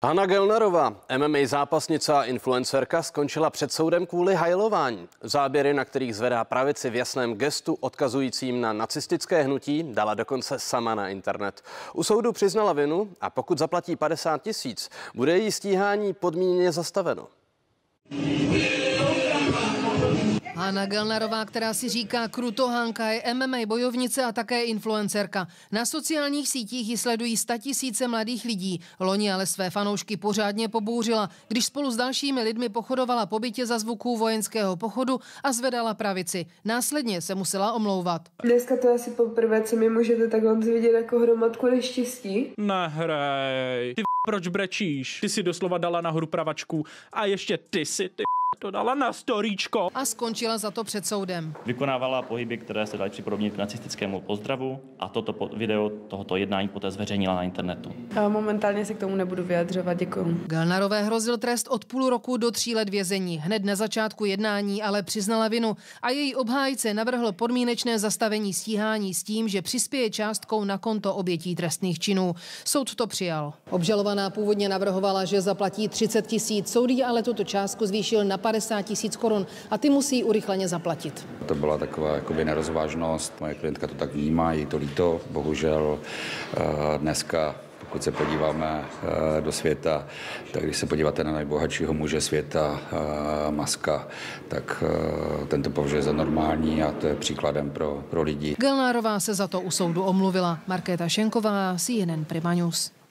Hana Gelnerová, MMA zápasnice a influencerka, skončila před soudem kvůli hajlování. Záběry, na kterých zvedá pravici v jasném gestu odkazujícím na nacistické hnutí, dala dokonce sama na internet. U soudu přiznala vinu a pokud zaplatí 50 000, bude její stíhání podmíněně zastaveno. Hana Gelnerová, která si říká krutohánka, je MMA bojovnice a také influencerka. Na sociálních sítích ji sledují 100 000 mladých lidí. Loni ale své fanoušky pořádně pobouřila, když spolu s dalšími lidmi pochodovala po bytě za zvuků vojenského pochodu a zvedala pravici. Následně se musela omlouvat. Dneska to asi poprvé, co mi můžete takhle vidět jako hromadku neštěstí. Nehrej. Ty proč brečíš? Ty si doslova dala nahoru pravačku a ještě ty si to dala na storíčko. A skončila za to před soudem. Vykonávala pohyby, které se daly připodobnit k nacistickému pozdravu a toto video tohoto jednání poté zveřejnila na internetu. A momentálně se k tomu nebudu vyjadřovat, děkuji. Gelnerové hrozil trest od půl roku do 3 let vězení. Hned na začátku jednání ale přiznala vinu a její obhájce navrhl podmínečné zastavení stíhání s tím, že přispěje částkou na konto obětí trestných činů. Soud to přijal. Obžalovaná původně navrhovala, že zaplatí 30 000, soud jí ale tuto částku zvýšil na 50 000 korun a ty musí urychleně zaplatit. To byla taková jakoby nerozvážnost. Moje klientka to tak vnímá, jí to líto. Bohužel dneska, pokud se podíváme do světa, tak když se podíváte na nejbohatšího muže světa, Muska, tak ten to považuje za normální a to je příkladem pro lidi. Gelnerová se za to u soudu omluvila. Markéta Šenková, CNN Prima News.